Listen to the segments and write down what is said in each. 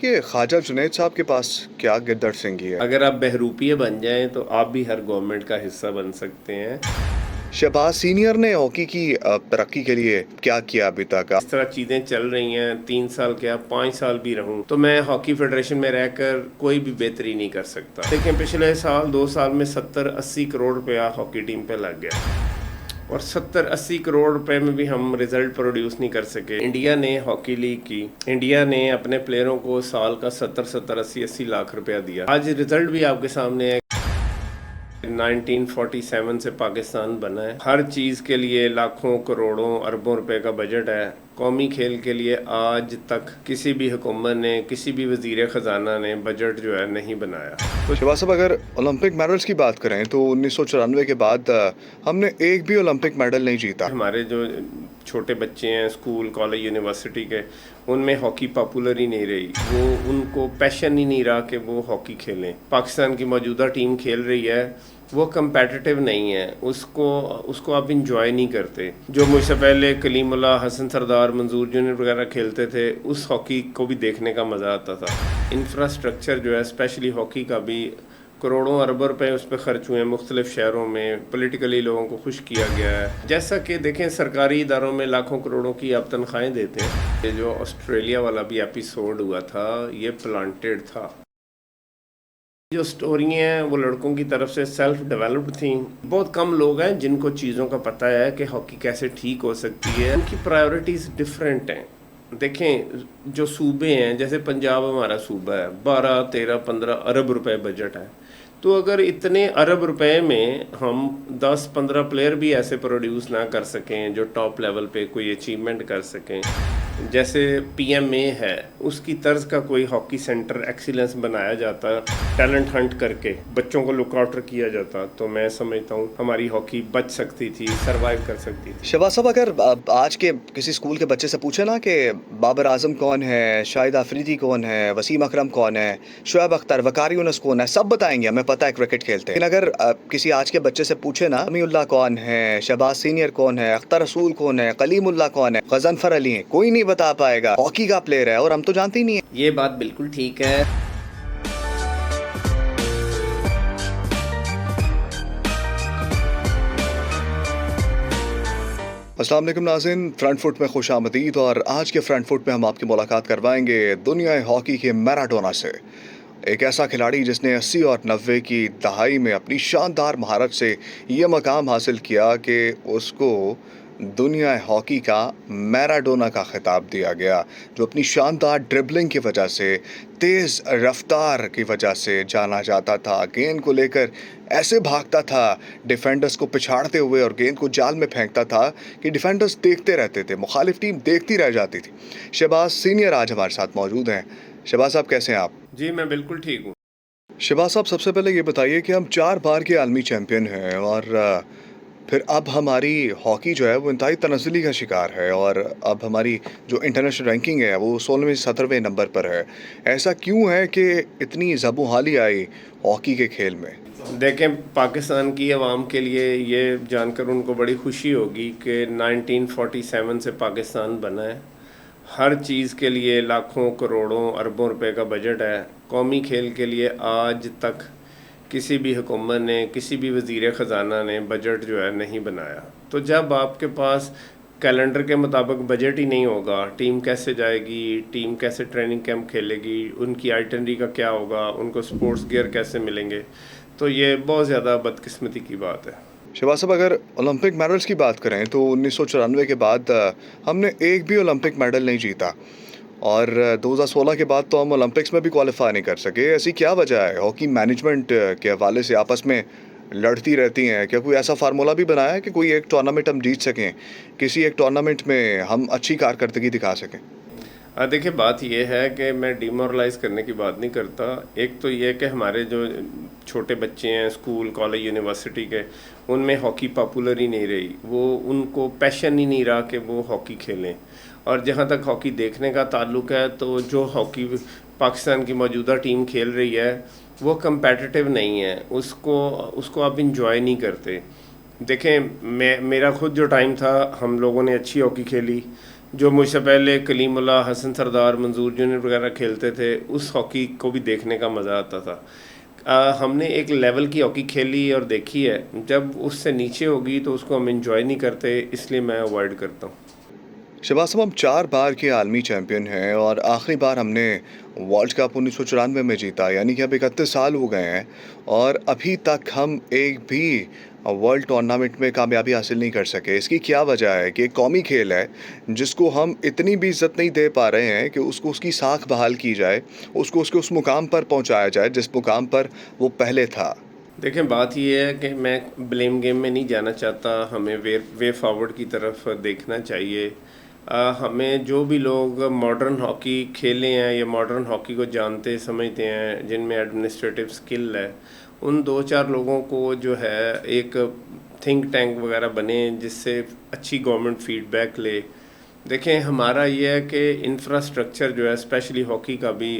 ये ख्वाजा जुनैद साहब के पास क्या गिरदड़ सिंगी है। अगर आप बहरूपिये बन जाएं तो आप भी हर गवर्नमेंट का हिस्सा बन सकते हैं। शहबाज सीनियर ने हॉकी की तरक्की के लिए क्या किया अभी तक। इस तरह चीज़ें चल रही हैं, 3 साल क्या 5 साल भी रहूं तो मैं हॉकी फेडरेशन में रहकर कोई भी बेहतरी नहीं कर सकता। लेकिन पिछले साल 2 साल में 70-80 करोड़ रुपया हॉकी टीम पे लग गया और 70-80 करोड़ रुपए में भी हम रिजल्ट प्रोड्यूस नहीं कर सके। इंडिया ने हॉकी लीग की, इंडिया ने अपने प्लेयरों को साल का 70-80 लाख रुपया दिया। आज रिजल्ट भी आपके सामने है। 1947 से पाकिस्तान बना है। हर चीज़ के लिए लाखों करोड़ों अरबों रुपए का बजट है। कौमी खेल के लिए आज तक किसी भी हुकूमत ने, किसी भी वजीर ख़जाना ने बजट जो है नहीं बनाया। तो शहबाज साहब अगर ओलंपिक मेडल्स की बात करें तो 1994 के बाद हमने एक भी ओलंपिक मेडल नहीं जीता। हमारे जो छोटे बच्चे हैं स्कूल कॉलेज यूनिवर्सिटी के, उनमें हॉकी पॉपुलर ही नहीं रही। वो उनको पैशन ही नहीं रहा कि वो हॉकी खेलें। पाकिस्तान की मौजूदा टीम खेल रही है, वो कंपेटिटिव नहीं है, उसको आप इंजॉय नहीं करते। जो मुझसे पहले कलीमुल्लाह, हसन सरदार, मंजूर जूनियर वगैरह खेलते थे, उस हॉकी को भी देखने का मज़ा आता था। इंफ्रास्ट्रक्चर जो है स्पेशली हॉकी का भी करोड़ों अरबों रुपए उस पर खर्च हुए हैं। मुख्तलिफ शहरों में पॉलिटिकली लोगों को खुश किया गया है। जैसा कि देखें सरकारी इदारों में लाखों करोड़ों की आप तनख्वाहें देते हैं। ये जो ऑस्ट्रेलिया वाला भी एपिसोड हुआ था, ये प्लांटेड था। जो स्टोरी हैं वो लड़कों की तरफ से सेल्फ डेवलप्ड थी। बहुत कम लोग हैं जिनको चीज़ों का पता है कि हॉकी कैसे ठीक हो सकती है। उनकी प्रायोरिटीज़ डिफरेंट हैं। देखें जो सूबे हैं, जैसे पंजाब हमारा सूबा है, 12, 13, 15 अरब रुपए बजट है। तो अगर इतने अरब रुपए में हम 10-15 प्लेयर भी ऐसे प्रोड्यूस ना कर सकें जो टॉप लेवल पे कोई अचीवमेंट कर सकें, जैसे पीएमए है, उसकी तर्ज का कोई हॉकी सेंटर एक्सीलेंस बनाया जाता, टैलेंट हंट करके बच्चों को लुक आफ्टर किया जाता, तो मैं समझता हूँ हमारी हॉकी बच सकती थी, सरवाइव कर सकती थी। शहबाज साहब अगर आज के किसी स्कूल के बच्चे से पूछे ना कि बाबर आजम कौन है, शाहिद आफरीदी कौन है, वसीम अकरम कौन है, शुएब अख्तर, वकारी यूनुस कौन है, सब बताएंगे हमें पता है क्रिकेट खेलते हैं। लेकिन अगर किसी आज के बच्चे से पूछे ना समीउल्लाह कौन है, शहबाज सीनियर कौन है, अख्तर रसूल कौन है, कलीमुल्लाह कौन है, गजनफर अली है, कोई नहीं बता पाएगा। हॉकी का प्लेयर है और हम तो जानते ही नहीं है। ये बात बिल्कुल ठीक है। अस्सलाम वालेकुम नाज़रीन, फ्रंट फुट में खुश आमदीद। और आज के फ्रंट फुट में हम आपकी मुलाकात करवाएंगे दुनिया हॉकी के मैराडोना से। एक ऐसा खिलाड़ी जिसने 80 और 90 की दहाई में अपनी शानदार महारत से ये मकाम हासिल किया कि उसको दुनिया हॉकी का मैराडोना का खिताब दिया गया, जो अपनी शानदार ड्रिबलिंग की वजह से, तेज़ रफ्तार की वजह से जाना जाता था। गेंद को लेकर ऐसे भागता था डिफेंडर्स को पिछाड़ते हुए और गेंद को जाल में फेंकता था कि डिफेंडर्स देखते रहते थे, मुखालिफ टीम देखती रह जाती थी। शहबाज सीनियर आज हमारे साथ मौजूद हैं। शहबाज साहब कैसे हैं आप? जी मैं बिल्कुल ठीक हूँ। शहबाज साहब सबसे पहले ये बताइए कि हम 4 बार के आलमी चैम्पियन हैं और फिर अब हमारी हॉकी जो है वो इंतहाई तनज़्ज़ुली का शिकार है और अब हमारी जो इंटरनेशनल रैंकिंग है वो 16वें-17वें नंबर पर है। ऐसा क्यों है कि इतनी ज़बूहाली आई हॉकी के खेल में? देखें पाकिस्तान की आवाम के लिए ये जानकर उनको बड़ी खुशी होगी कि 1947 से पाकिस्तान बना है। हर चीज़ के लिए लाखों करोड़ों अरबों रुपए का बजट है। कौमी खेल के लिए आज तक किसी भी हुकूमत ने, किसी भी वजीर ख़जाना ने बजट जो है नहीं बनाया। तो जब आपके पास कैलेंडर के मुताबिक बजट ही नहीं होगा, टीम कैसे जाएगी, टीम कैसे ट्रेनिंग कैंप खेलेगी, उनकी आइटनरी का क्या होगा, उनको स्पोर्ट्स गियर कैसे मिलेंगे, तो ये बहुत ज़्यादा बदकिस्मती की बात है। शहबाज साहब अगर ओलंपिक मेडल्स की बात करें तो 1994 के बाद हमने एक भी ओलंपिक मेडल नहीं जीता और 2016 के बाद तो हम ओलंपिक्स में भी क्वालिफाई नहीं कर सके। ऐसी क्या वजह है? हॉकी मैनेजमेंट के हवाले से आपस में लड़ती रहती हैं। क्या कोई ऐसा फार्मूला भी बनाया है कि कोई एक टूर्नामेंट हम जीत सकें, किसी एक टूर्नामेंट में हम अच्छी कारकर्दगी दिखा सकें? देखिए बात ये है कि मैं डिमोरलाइज़ करने की बात नहीं करता। एक तो ये कि हमारे जो छोटे बच्चे हैं स्कूल कॉलेज यूनिवर्सिटी के, उनमें हॉकी पॉपुलर ही नहीं रही। वो उनको पैशन ही नहीं रहा कि वो हॉकी खेलें। और जहाँ तक हॉकी देखने का ताल्लुक है, तो जो हॉकी पाकिस्तान की मौजूदा टीम खेल रही है वो कंपेटिटिव नहीं है, उसको आप इंजॉय नहीं करते। देखें मेरा खुद जो टाइम था, हम लोगों ने अच्छी हॉकी खेली, जो मुझसे पहले कलीमुल्लाह, हसन सरदार, मंजूर जूनियर वगैरह खेलते थे, उस हॉकी को भी देखने का मज़ा आता था। हमने एक लेवल की हॉकी खेली और देखी है, जब उससे नीचे होगी तो उसको हम इंजॉय नहीं करते, इसलिए मैं अवॉइड करता हूँ। शहबाज साहब, हम 4 बार के आलमी चैम्पियन हैं और आखिरी बार हमने वर्ल्ड कप 1994 में जीता, यानी कि अब 31 साल हो गए हैं और अभी तक हम एक भी वर्ल्ड टूर्नामेंट में कामयाबी हासिल नहीं कर सके। इसकी क्या वजह है कि एक कौमी खेल है जिसको हम इतनी भी इज़्ज़त नहीं दे पा रहे हैं कि उसको उसकी साख बहाल की जाए, उसको उसके उस मुकाम पर पहुंचाया जाए जिस मुकाम पर वो पहले था। देखें, बात ये है कि मैं ब्लेम गेम में नहीं जाना चाहता, हमें वे फॉरवर्ड की तरफ देखना चाहिए। हमें जो भी लोग मॉडर्न हॉकी खेले हैं या मॉडर्न हॉकी को जानते समझते हैं, जिनमें एडमिनिस्ट्रेटिव स्किल है, उन 2-4 लोगों को जो है एक थिंक टैंक वगैरह बने जिससे अच्छी गवर्नमेंट फीडबैक ले। देखें, हमारा ये है कि इंफ्रास्ट्रक्चर जो है स्पेशली हॉकी का भी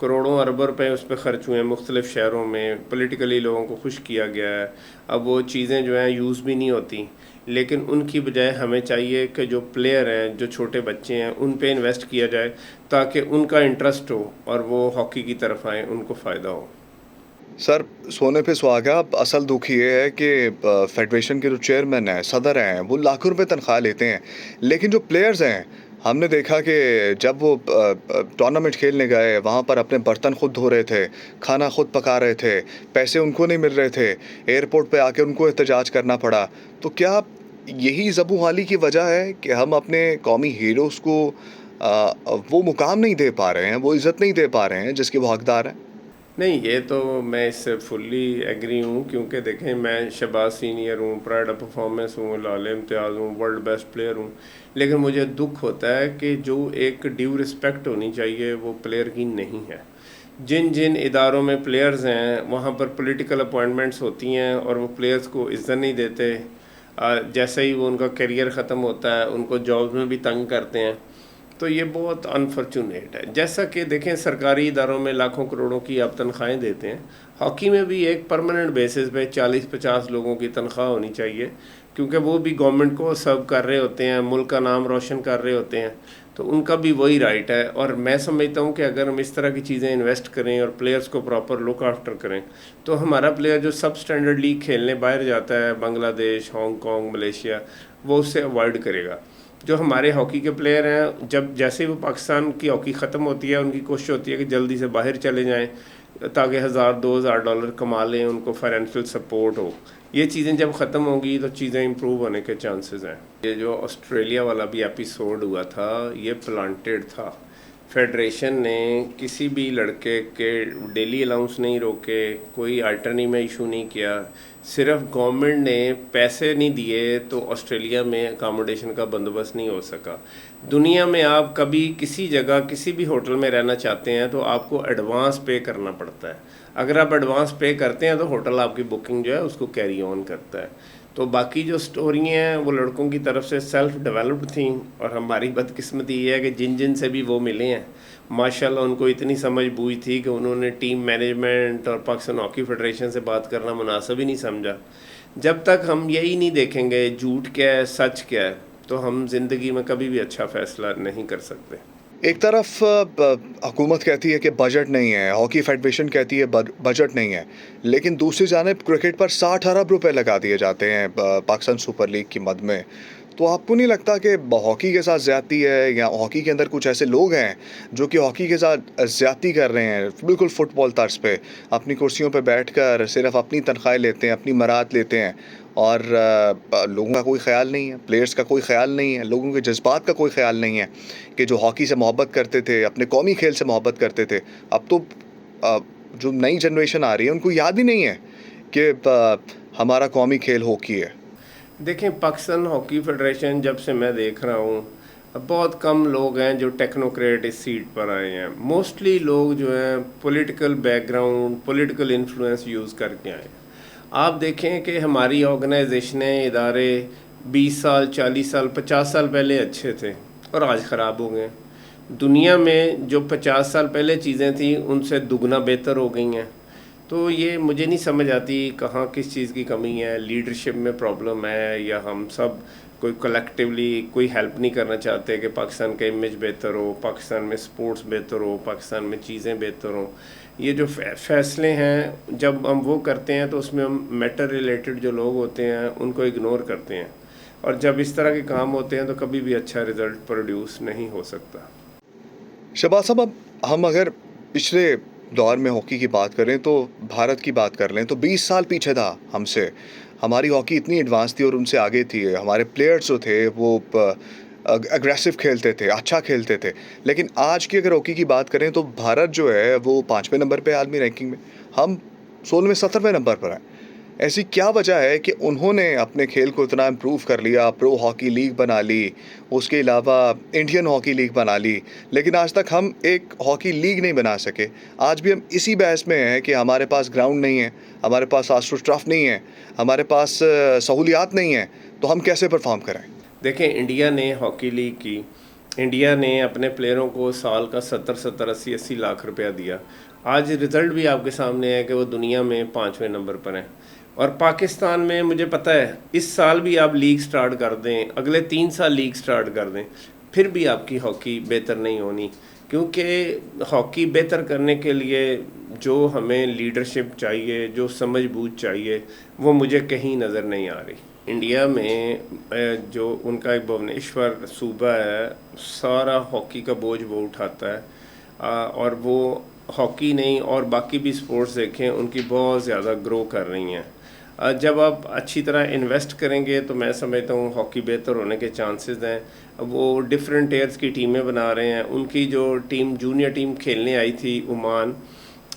करोड़ों अरबों रुपए उस पर ख़र्च हुए हैं, मुख्तलिफ़ शहरों में पॉलिटिकली लोगों को खुश किया गया है। अब वो चीज़ें जो हैं यूज़ भी नहीं होती, लेकिन उनकी बजाय हमें चाहिए कि जो प्लेयर हैं, जो छोटे बच्चे हैं, उन पे इन्वेस्ट किया जाए ताकि उनका इंटरेस्ट हो और वो हॉकी की तरफ आएँ, उनको फ़ायदा हो। सर, सोने पे सुहागा। अब असल दुख ये है कि फेडरेशन के जो चेयरमैन हैं, सदर हैं, वो लाखों रुपए तनख्वाह लेते हैं, लेकिन जो प्लेयर्स हैं, हमने देखा कि जब वो टूर्नामेंट खेलने गए, वहाँ पर अपने बर्तन खुद धो रहे थे, खाना खुद पका रहे थे, पैसे उनको नहीं मिल रहे थे, एयरपोर्ट पे आके उनको एहतजाज करना पड़ा। तो क्या यही ज़बू हाली की वजह है कि हम अपने कौमी हीरोज़ को वो मुकाम नहीं दे पा रहे हैं, वो इज़्ज़त नहीं दे पा रहे हैं जिसके वो हकदार हैं? नहीं, ये तो मैं इससे फुल्ली एग्री हूँ, क्योंकि देखें, मैं शहबाज सीनियर हूँ, प्राइड ऑफ परफॉर्मेंस हूँ, लाले इम्तियाज़ हूँ, वर्ल्ड बेस्ट प्लेयर हूँ, लेकिन मुझे दुख होता है कि जो एक ड्यू रिस्पेक्ट होनी चाहिए वो प्लेयर की नहीं है। जिन जिन इदारों में प्लेयर्स हैं वहाँ पर पॉलिटिकल अपॉइंटमेंट्स होती हैं और वो प्लेयर्स को इज़्ज़त नहीं देते। जैसे ही वो उनका करियर ख़त्म होता है, उनको जॉब में भी तंग करते हैं। तो ये बहुत अनफॉर्चुनेट है। जैसा कि देखें, सरकारी इदारों में लाखों करोड़ों की आप तनख्वाहें देते हैं, हॉकी में भी एक परमानेंट बेसिस पे 40-50 लोगों की तनख्वाह होनी चाहिए, क्योंकि वो भी गवर्नमेंट को सर्व कर रहे होते हैं, मुल्क का नाम रोशन कर रहे होते हैं, तो उनका भी वही राइट है। और मैं समझता हूँ कि अगर हम इस तरह की चीज़ें इन्वेस्ट करें और प्लेयर्स को प्रॉपर लुक आफ्टर करें, तो हमारा प्लेयर जो सब स्टैंडर्ड लीग खेलने बाहर जाता है, बांग्लादेश, हांगकॉन्ग, मलेशिया, वो उससे अवॉइड करेगा। जो हमारे हॉकी के प्लेयर हैं, जब जैसे ही वो पाकिस्तान की हॉकी ख़त्म होती है, उनकी कोशिश होती है कि जल्दी से बाहर चले जाएं ताकि $1000-2000 कमा लें, उनको फाइनेंशियल सपोर्ट हो। ये चीज़ें जब ख़त्म होंगी तो चीज़ें इंप्रूव होने के चांसेस हैं। ये जो ऑस्ट्रेलिया वाला भी एपिसोड हुआ था, ये प्लांटेड था। फेडरेशन ने किसी भी लड़के के डेली अलाउंस नहीं रोके, कोई अल्टरनी में इशू नहीं किया, सिर्फ गवर्नमेंट ने पैसे नहीं दिए तो ऑस्ट्रेलिया में अकामोडेशन का बंदोबस्त नहीं हो सका। दुनिया में आप कभी किसी जगह किसी भी होटल में रहना चाहते हैं तो आपको एडवांस पे करना पड़ता है। अगर आप एडवांस पे करते हैं तो होटल आपकी बुकिंग जो है उसको कैरी ऑन करता है। तो बाकी जो स्टोरी हैं वो लड़कों की तरफ से सेल्फ डेवलप्ड थी, और हमारी बदकिस्मती ये है कि जिन जिन से भी वो मिले हैं, माशाल्लाह उनको इतनी समझ बूझ थी कि उन्होंने टीम मैनेजमेंट और पाकिस्तान हॉकी फेडरेशन से बात करना मुनासिब ही नहीं समझा। जब तक हम यही नहीं देखेंगे झूठ क्या है, सच क्या है, तो हम ज़िंदगी में कभी भी अच्छा फ़ैसला नहीं कर सकते। एक तरफ हुकूमत कहती है कि बजट नहीं है, हॉकी फेडरेशन कहती है बजट नहीं है, लेकिन दूसरी जानिब क्रिकेट पर 60 अरब रुपए लगा दिए जाते हैं पाकिस्तान सुपर लीग की मद में। तो आपको नहीं लगता कि हॉकी के साथ ज़्यादती है, या हॉकी के अंदर कुछ ऐसे लोग हैं जो कि हॉकी के साथ ज़्यादती कर रहे हैं, बिल्कुल फुटबॉल तर्ज पे अपनी कुर्सियों पे बैठकर सिर्फ अपनी तनख्वाहें लेते हैं, अपनी मरात लेते हैं, और लोगों का कोई ख्याल नहीं है, प्लेयर्स का कोई ख्याल नहीं है, लोगों के जज्बात का कोई ख्याल नहीं है कि जो हॉकी से मोहब्बत करते थे, अपने कौमी खेल से मोहब्बत करते थे। अब तो जो नई जनरेशन आ रही है उनको याद ही नहीं है कि हमारा कौमी खेल हॉकी है। देखें, पाकिस्तान हॉकी फेडरेशन जब से मैं देख रहा हूँ, बहुत कम लोग हैं जो टेक्नोक्रेट इस सीट पर आए हैं। मोस्टली लोग जो हैं political background, political influence use करके आए। आप देखें कि हमारी ऑर्गेनाइजेशनें, इदारे 20 साल, 40 साल, 50 साल पहले अच्छे थे और आज ख़राब हो गए। दुनिया में जो 50 साल पहले चीज़ें थी उनसे दुगना बेहतर हो गई हैं। तो ये मुझे नहीं समझ आती कहाँ किस चीज़ की कमी है, लीडरशिप में प्रॉब्लम है, या हम सब कोई कलेक्टिवली कोई हेल्प नहीं करना चाहते कि पाकिस्तान का इमेज बेहतर हो, पाकिस्तान में स्पोर्ट्स बेहतर हो, पाकिस्तान में चीज़ें बेहतर हों। ये जो फैसले हैं जब हम वो करते हैं तो उसमें हम मैटर रिलेटेड जो लोग होते हैं उनको इग्नोर करते हैं, और जब इस तरह के काम होते हैं तो कभी भी अच्छा रिज़ल्ट प्रोड्यूस नहीं हो सकता। शहबाज साहब, अब हम अगर पिछले दौर में हॉकी की बात करें तो भारत की बात कर लें तो 20 साल पीछे था हमसे। हमारी हॉकी इतनी एडवांस थी और उनसे आगे थी। हमारे प्लेयर्स जो थे वो अग्रेसिव खेलते थे, अच्छा खेलते थे। लेकिन आज की अगर हॉकी की बात करें तो भारत जो है वो 5वें नंबर पे है आलमी रैंकिंग में। हम 16वें 17वें नंबर पर हैं। ऐसी क्या वजह है कि उन्होंने अपने खेल को इतना इम्प्रूव कर लिया, प्रो हॉकी लीग बना ली, उसके अलावा इंडियन हॉकी लीग बना ली, लेकिन आज तक हम एक हॉकी लीग नहीं बना सके। आज भी हम इसी बहस में हैं कि हमारे पास ग्राउंड नहीं है, हमारे पास आस्ट्रो टर्फ नहीं है, हमारे पास सहूलियात नहीं है, तो हम कैसे परफॉर्म करें? देखें, इंडिया ने हॉकी लीग की, इंडिया ने अपने प्लेयरों को साल का 70-70, 80-80 लाख रुपया दिया। आज रिज़ल्ट भी आपके सामने है कि वो दुनिया में 5वें नंबर पर हैं। और पाकिस्तान में मुझे पता है इस साल भी आप लीग स्टार्ट कर दें, अगले 3 साल लीग स्टार्ट कर दें, फिर भी आपकी हॉकी बेहतर नहीं होनी, क्योंकि हॉकी बेहतर करने के लिए जो हमें लीडरशिप चाहिए, जो समझ-बूझ चाहिए, वो मुझे कहीं नज़र नहीं आ रही। इंडिया में जो उनका एक भुवनेश्वर सूबा है, सारा हॉकी का बोझ वो उठाता है, और वो हॉकी नहीं और बाकी भी स्पोर्ट्स देखें उनकी बहुत ज़्यादा ग्रो कर रही हैं। जब आप अच्छी तरह इन्वेस्ट करेंगे तो मैं समझता हूँ हॉकी बेहतर होने के चांसेस हैं। वो डिफरेंट ईयर्स की टीमें बना रहे हैं। उनकी जो टीम जूनियर टीम खेलने आई थी ओमान,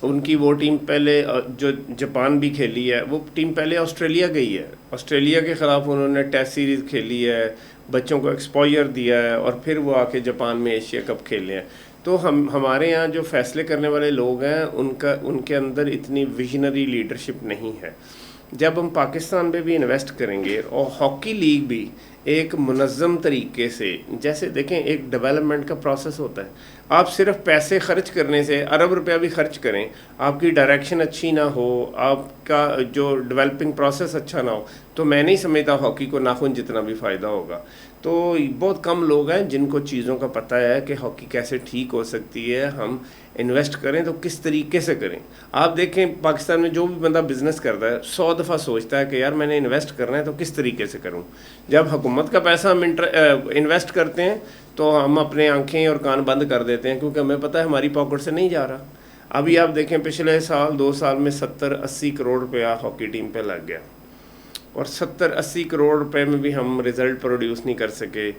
उनकी वो टीम पहले जो जापान भी खेली है, वो टीम पहले ऑस्ट्रेलिया गई है। ऑस्ट्रेलिया के ख़िलाफ़ उन्होंने टेस्ट सीरीज़ खेली है, बच्चों को एक्सपोजर दिया है, और फिर वो आके जापान में एशिया कप खेले हैं। तो हमारे यहाँ जो फैसले करने वाले लोग हैं उनके अंदर इतनी विजनरी लीडरशिप नहीं है। जब हम पाकिस्तान पे भी इन्वेस्ट करेंगे और हॉकी लीग भी एक मुनज़्ज़म तरीके से, जैसे देखें एक डेवलपमेंट का प्रोसेस होता है, आप सिर्फ पैसे खर्च करने से, अरब रुपया भी खर्च करें, आपकी डायरेक्शन अच्छी ना हो, आपका जो डेवलपिंग प्रोसेस अच्छा ना हो, तो मैं नहीं समझता हॉकी को नाखून जितना भी फ़ायदा होगा। तो बहुत कम लोग हैं जिनको चीज़ों का पता है कि हॉकी कैसे ठीक हो सकती है। हम इन्वेस्ट करें तो किस तरीके से करें। आप देखें पाकिस्तान में जो भी बंदा बिज़नेस करता है 100 दफ़ा सोचता है कि यार मैंने इन्वेस्ट करना है तो किस तरीके से करूं। जब हुकूमत का पैसा हम इन्वेस्ट करते हैं तो हम अपने आंखें और कान बंद कर देते हैं, क्योंकि हमें पता है हमारी पॉकेट से नहीं जा रहा। अभी आप देखें पिछले साल 2 साल में 70-80 करोड़ रुपया हॉकी टीम पे लग गया, और 70-80 करोड़ रुपए में भी हम रिज़ल्ट प्रोड्यूस नहीं कर सके।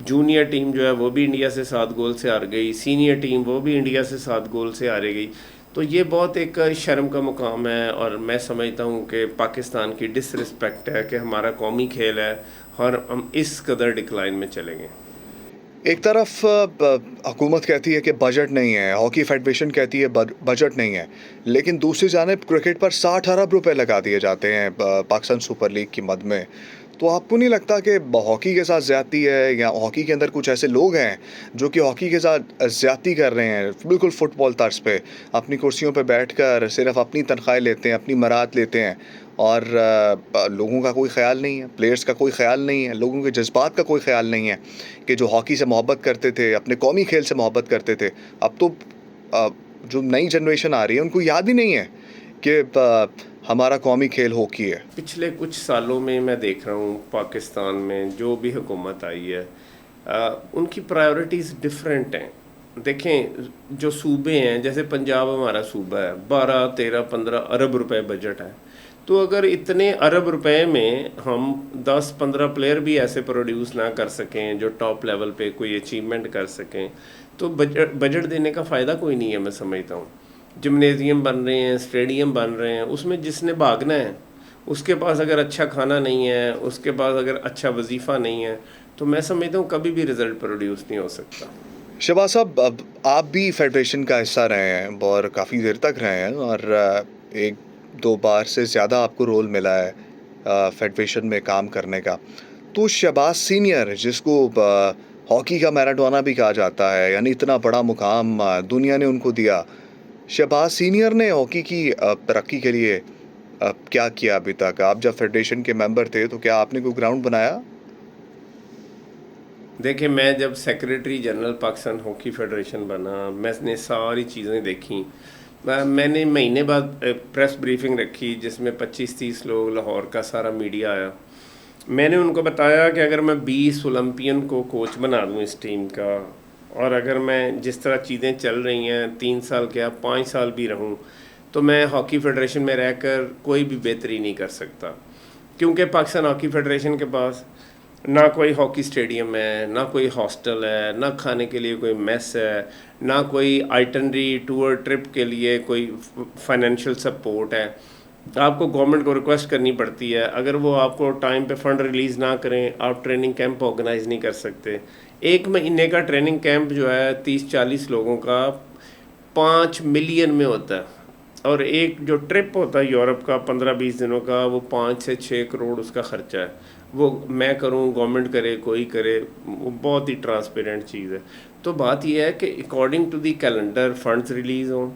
जूनियर टीम जो है वो भी इंडिया से 7 गोल से हार गई, सीनियर टीम वो भी इंडिया से 7 गोल से हारे गई। तो ये बहुत एक शर्म का मुकाम है, और मैं समझता हूँ कि पाकिस्तान की डिसरिस्पेक्ट है कि हमारा कौमी खेल है और हम इस कदर डिक्लाइन में चलेंगे। एक तरफ हुकूमत कहती है कि बजट नहीं है, हॉकी फेडरेशन कहती है बजट नहीं है, लेकिन दूसरी जानिब क्रिकेट पर 60 अरब रुपए लगा दिए जाते हैं पाकिस्तान सुपर लीग की मद में। तो आपको नहीं लगता कि हॉकी के साथ ज़्यादती है, या हॉकी के अंदर कुछ ऐसे लोग हैं जो कि हॉकी के साथ ज़्यादती कर रहे हैं, बिल्कुल फुटबॉल तर्ज पे अपनी कुर्सियों पे बैठकर सिर्फ अपनी तनख्वाहें लेते हैं, अपनी मरात लेते हैं, और लोगों का कोई ख्याल नहीं है, प्लेयर्स का कोई ख्याल नहीं है, लोगों के जज्बात का कोई ख्याल नहीं है कि जो हॉकी से मोहब्बत करते थे, अपने कौमी खेल से मोहब्बत करते थे। अब तो जो नई जनरेशन आ रही है उनको याद ही नहीं है कि हमारा कौमी खेल हॉकी है। पिछले कुछ सालों में मैं देख रहा हूँ पाकिस्तान में जो भी हुकूमत आई है, उनकी प्रायोरिटीज़ डिफरेंट हैं। देखें जो सूबे हैं, जैसे पंजाब हमारा सूबा है, 12, 13, 15 अरब रुपए बजट है। तो अगर इतने अरब रुपए में हम 10-15 प्लेयर भी ऐसे प्रोड्यूस ना कर सकें जो टॉप लेवल पे कोई अचीवमेंट कर सकें, तो बजट देने का फ़ायदा कोई नहीं है, मैं समझता हूँ। जिम्नेजियम बन रहे हैं, स्टेडियम बन रहे हैं, उसमें जिसने भागना है उसके पास अगर अच्छा खाना नहीं है, उसके पास अगर अच्छा वजीफ़ा नहीं है, तो मैं समझता हूँ कभी भी रिज़ल्ट प्रोड्यूस नहीं हो सकता। शहबाज साहब, अब आप भी फेडरेशन का हिस्सा रहे हैं और काफ़ी देर तक रहे हैं, और 1-2 बार से ज़्यादा आपको रोल मिला है फेडरेशन में काम करने का। तो शहबाज सीनियर, जिसको हॉकी का मैराडोना भी कहा जाता है, यानी इतना बड़ा मुकाम दुनिया ने उनको दिया, शहबाज सीनियर ने हॉकी की तरक्की के लिए क्या किया अभी तक? आप जब फेडरेशन के मेंबर थे तो क्या आपने कोई ग्राउंड बनाया? देखिए, मैं जब secretary general Pakistan hockey federation बना, मैंने सारी चीज़ें देखी। मैंने महीने बाद प्रेस ब्रीफिंग रखी जिसमें 25-30 लोग, लाहौर का सारा मीडिया आया। मैंने उनको बताया कि अगर मैं 20 ओलंपियन को कोच बना दूं इस टीम का, और अगर मैं जिस तरह चीज़ें चल रही हैं 3 साल क्या 5 साल भी रहूं, तो मैं हॉकी फेडरेशन में रहकर कोई भी बेहतरी नहीं कर सकता। क्योंकि पाकिस्तान हॉकी फेडरेशन के पास ना कोई हॉकी स्टेडियम है, ना कोई हॉस्टल है, ना खाने के लिए कोई मेस है, ना कोई आइटनरी टूर ट्रिप के लिए कोई फाइनेंशियल सपोर्ट है। आपको गवर्नमेंट को रिक्वेस्ट करनी पड़ती है। अगर वो आपको टाइम पे फ़ंड रिलीज़ ना करें, आप ट्रेनिंग कैंप ऑर्गेनाइज़ नहीं कर सकते। 1 महीने का ट्रेनिंग कैंप जो है 30-40 लोगों का 5 मिलियन में होता है, और एक जो ट्रिप होता है यूरोप का 15-20 दिनों का, वो 5 से 6 करोड़ उसका ख़र्चा है। वो मैं करूं, गवर्नमेंट करे, कोई करे, वो बहुत ही ट्रांसपेरेंट चीज़ है। तो बात यह है कि according to the calendar funds release हों,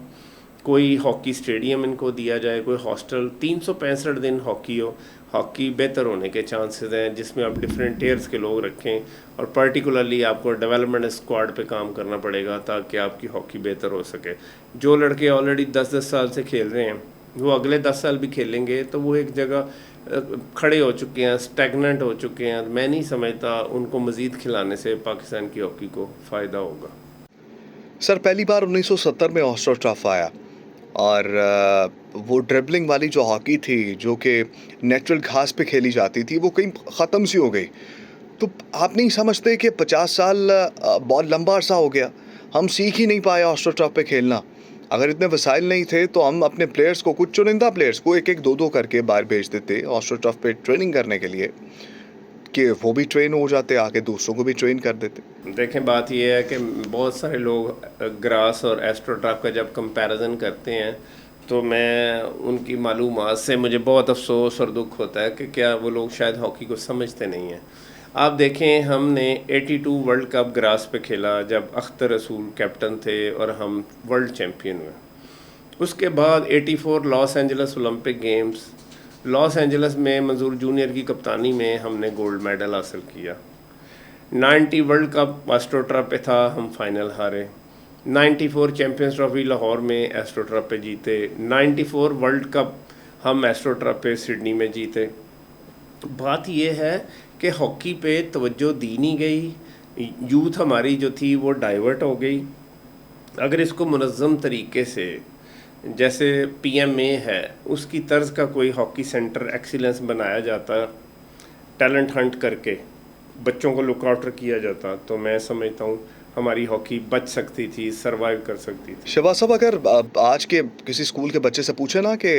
कोई हॉकी स्टेडियम इनको दिया जाए, कोई हॉस्टल, 365 दिन हॉकी हो, हॉकी बेहतर होने के चांसेस हैं, जिसमें आप डिफरेंट टीयर्स के लोग रखें, और पर्टिकुलरली आपको डेवलपमेंट स्क्वाड पे काम करना पड़ेगा ताकि आपकी हॉकी बेहतर हो सके। जो लड़के ऑलरेडी 10-10 साल से खेल रहे हैं, वो अगले 10 साल भी खेलेंगे, तो वो एक जगह खड़े हो चुके हैं, स्टैगनेंट हो चुके हैं। मैं नहीं समझता उनको मज़ीद खिलाने से पाकिस्तान की हॉकी को फ़ायदा होगा। सर, पहली बार 1970 में ऑस्ट्रो टर्फ आया और वो ड्रिबलिंग वाली जो हॉकी थी जो कि नेचुरल घास पे खेली जाती थी, वो कहीं ख़त्म सी हो गई। तो आप नहीं समझते कि 50 साल बहुत लंबा अरसा हो गया, हम सीख ही नहीं पाए ऑस्ट्रो टर्फ पे खेलना। अगर इतने वसाइल नहीं थे तो हम अपने प्लेयर्स को, कुछ चुनिंदा प्लेयर्स को, एक एक दो दो करके बाहर भेज देते ऑस्ट्रो टर्फ पे ट्रेनिंग करने के लिए, कि वो भी ट्रेन हो जाते, आके दूसरों को भी ट्रेन कर देते। देखें, बात यह है कि बहुत सारे लोग ग्रास और एस्ट्रोटर्फ का जब कंपैरिजन करते हैं, तो मैं उनकी मालूमात से मुझे बहुत अफसोस और दुख होता है कि क्या वो लोग शायद हॉकी को समझते नहीं हैं। आप देखें, हमने 82 वर्ल्ड कप ग्रास पे खेला जब अख्तर रसूल कैप्टन थे और हम वर्ल्ड चैम्पियन हुए। उसके बाद 84 Los Angeles Olympic games, Los Angeles में मंजूर जूनियर की कप्तानी में हमने गोल्ड मेडल हासिल किया। 90 वर्ल्ड कप एस्ट्रोटर्फ पे था, हम फाइनल हारे। 94 चैम्पियंस ट्रॉफी लाहौर में एस्ट्रोटर्फ पे जीते। 94 वर्ल्ड कप हम एस्ट्रोटर्फ पे सिडनी में जीते। बात यह है कि हॉकी पे तवज्जो दी नहीं गई, यूथ हमारी जो थी वो डाइवर्ट हो गई। अगर इसको मुनज़्ज़म तरीके से, जैसे PMA है उसकी तर्ज का कोई हॉकी सेंटर एक्सीलेंस बनाया जाता, टैलेंट हंट करके बच्चों को लुक आफ्टर किया जाता, तो मैं समझता हूँ हमारी हॉकी बच सकती थी, सरवाइव कर सकती थी। शहबाज साहब, अगर आज के किसी स्कूल के बच्चे से पूछे ना कि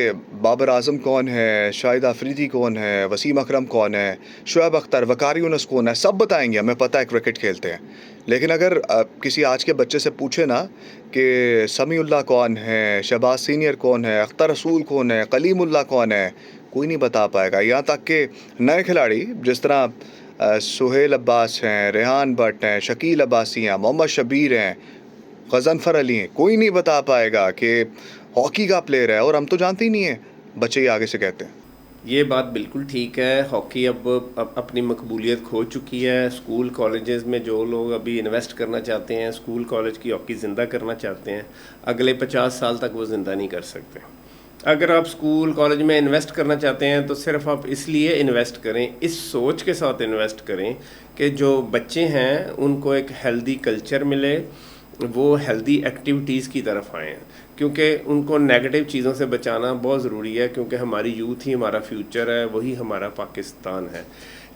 बाबर आजम कौन है, शाहिद आफरीदी कौन है, वसीम अकरम कौन है, शुएब अख्तर, वकार यूनुस कौन है, सब बताएंगे हमें पता है क्रिकेट खेलते हैं। लेकिन अगर किसी आज के बच्चे से पूछे ना कि समीउल्लाह कौन है, शहबाज सीनियर कौन है, अख्तर रसूल कौन है, कलीमुल्लाह कौन है, कोई नहीं बता पाएगा। यहाँ तक कि नए खिलाड़ी जिस तरह सुहेल अब्बास हैं, रेहान भट्ट हैं, शकील अब्बासी हैं, मोहम्मद शबीर हैं, गज़नफ़र अली हैं, कोई नहीं बता पाएगा कि हॉकी का प्लेयर है, और हम तो जानते ही नहीं हैं, बच्चे ही आगे से कहते हैं। ये बात बिल्कुल ठीक है। हॉकी अब अपनी मकबूलियत खो चुकी है। स्कूल कॉलेजेस में जो लोग अभी इन्वेस्ट करना चाहते हैं, स्कूल कॉलेज की हॉकी ज़िंदा करना चाहते हैं, अगले 50 साल तक वो ज़िंदा नहीं कर सकते। अगर आप स्कूल कॉलेज में इन्वेस्ट करना चाहते हैं तो सिर्फ आप इसलिए इन्वेस्ट करें, इस सोच के साथ इन्वेस्ट करें कि जो बच्चे हैं उनको एक हेल्दी कल्चर मिले, वो हेल्दी एक्टिविटीज़ की तरफ आएँ, क्योंकि उनको नेगेटिव चीज़ों से बचाना बहुत ज़रूरी है, क्योंकि हमारी यूथ ही हमारा फ्यूचर है, वही हमारा पाकिस्तान है।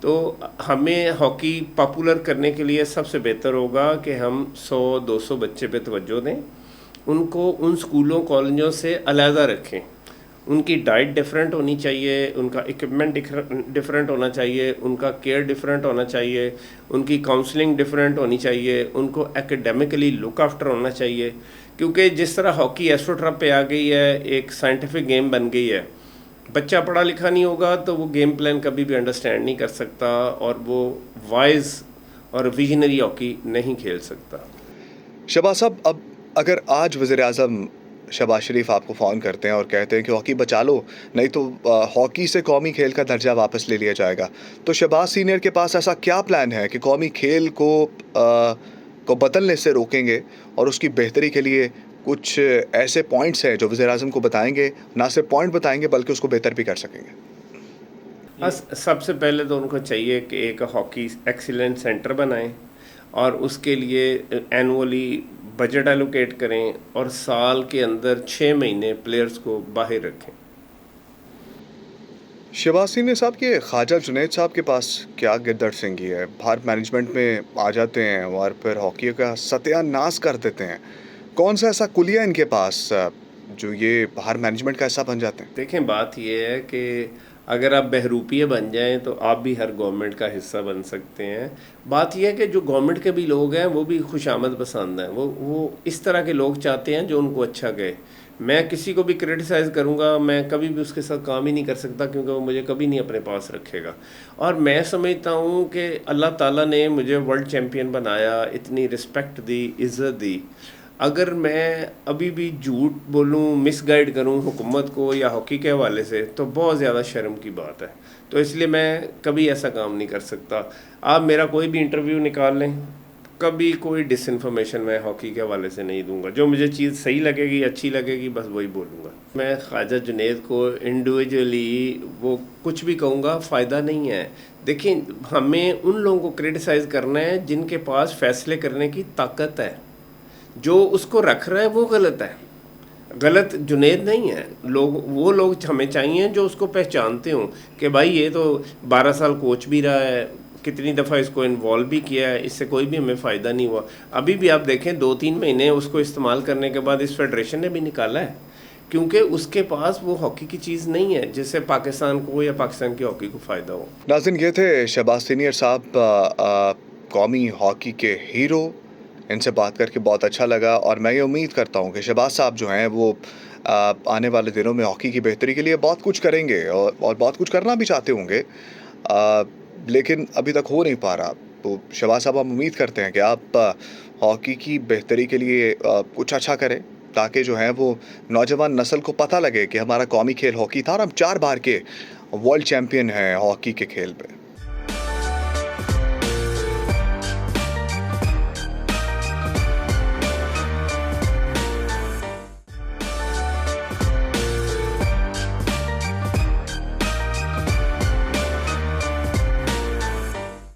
तो हमें हॉकी पॉपुलर करने के लिए सबसे बेहतर होगा कि हम 100-200 बच्चे पे तवज्जो दें, उनको उन स्कूलों कॉलेजों से अलहदा रखें। उनकी डाइट डिफरेंट होनी चाहिए, उनका इक्विपमेंट डिफरेंट होना चाहिए, उनका केयर डिफरेंट होना चाहिए, उनकी काउंसलिंग डिफरेंट होनी चाहिए, उनको एकेडमिकली लुक आफ्टर होना चाहिए। क्योंकि जिस तरह हॉकी एस्ट्रोटर्फ पे आ गई है, एक साइंटिफिक गेम बन गई है, बच्चा पढ़ा लिखा नहीं होगा तो वो गेम प्लान कभी भी अंडरस्टैंड नहीं कर सकता, और वो वाइज और विजनरी हॉकी नहीं खेल सकता। शहबाज साहब, अब अगर आज वज़ीर आज़म शहबाज शरीफ आपको फ़ोन करते हैं और कहते हैं कि हॉकी बचा लो, नहीं तो हॉकी से कौमी खेल का दर्जा वापस ले लिया जाएगा। तो शहबाज सीनियर के पास ऐसा क्या प्लान है कि कौमी खेल को बदलने से रोकेंगे और उसकी बेहतरी के लिए कुछ ऐसे पॉइंट्स हैं जो वज़ीर-ए-आज़म को बताएँगे, ना सिर्फ पॉइंट बताएँगे बल्कि उसको बेहतर भी कर सकेंगे? बस सबसे पहले तो उनको चाहिए कि एक हॉकी एक्सीलेंस सेंटर बनाएं और उसके लिए एनुअली बजट एलोकेट करें और साल के अंदर 6 महीने प्लेयर्स को बाहर रखें। शहबाज सीनियर साहब के ख्वाजा जुनैद साहब के पास क्या गिरदड़ सिंगी है, भारत मैनेजमेंट में आ जाते हैं और फिर हॉकी का सत्यानाश कर देते हैं। कौन सा ऐसा कुलिया इनके पास जो ये भारत मैनेजमेंट का हिस्सा बन जाते हैं? देखें, बात यह है कि अगर आप बहरूपिये बन जाएं तो आप भी हर गवर्नमेंट का हिस्सा बन सकते हैं। बात यह है कि जो गवर्नमेंट के भी लोग हैं वो भी खुशामद पसंद हैं, वो इस तरह के लोग चाहते हैं जो उनको अच्छा कहे। मैं किसी को भी क्रिटिसाइज़ करूंगा, मैं कभी भी उसके साथ काम ही नहीं कर सकता क्योंकि वो मुझे कभी नहीं अपने पास रखेगा। और मैं समझता हूँ कि अल्लाह ताला ने मुझे वर्ल्ड चैम्पियन बनाया, इतनी रिस्पेक्ट दी, इज़्ज़त दी। अगर मैं अभी भी झूठ बोलूँ, मिसगाइड करूँ हुकूमत को या हॉकी के हवाले से, तो बहुत ज़्यादा शर्म की बात है। तो इसलिए मैं कभी ऐसा काम नहीं कर सकता। आप मेरा कोई भी इंटरव्यू निकाल लें, कभी कोई डिसइंफॉर्मेशन मैं हॉकी के हवाले से नहीं दूंगा। जो मुझे चीज़ सही लगेगी, अच्छी लगेगी, बस वही बोलूँगा। मैं ख्वाजा जुनैद को इंडिविजुअली वो कुछ भी कहूँगा, फ़ायदा नहीं है। देखिए, हमें उन लोगों को क्रिटिसाइज़ करना है जिनके पास फैसले करने की ताकत है। जो उसको रख रहा है वो गलत है, गलत जुनैद नहीं है। वो लोग हमें चाहिए जो उसको पहचानते हों कि भाई ये तो 12 साल कोच भी रहा है, कितनी दफ़ा इसको इन्वॉल्व भी किया है, इससे कोई भी हमें फ़ायदा नहीं हुआ। अभी भी आप देखें 2-3 महीने उसको इस्तेमाल करने के बाद इस फेडरेशन ने भी निकाला है क्योंकि उसके पास वो हॉकी की चीज़ नहीं है जिससे पाकिस्तान को या पाकिस्तान की हॉकी को फ़ायदा हो। नाज़रीन, ये थे शहबाज सीनियर साहब, कौमी हॉकी के हीरो। इनसे बात करके बहुत अच्छा लगा और मैं ये उम्मीद करता हूँ कि शहबाज साहब जो हैं वो आने वाले दिनों में हॉकी की बेहतरी के लिए बहुत कुछ करेंगे और बहुत कुछ करना भी चाहते होंगे, लेकिन अभी तक हो नहीं पा रहा। तो शहबाज साहब, हम उम्मीद करते हैं कि आप हॉकी की बेहतरी के लिए कुछ अच्छा करें ताकि जो है वो नौजवान नस्ल को पता लगे कि हमारा कौमी खेल हॉकी था और हम 4 बार के वर्ल्ड चैम्पियन हैं हॉकी के खेल में।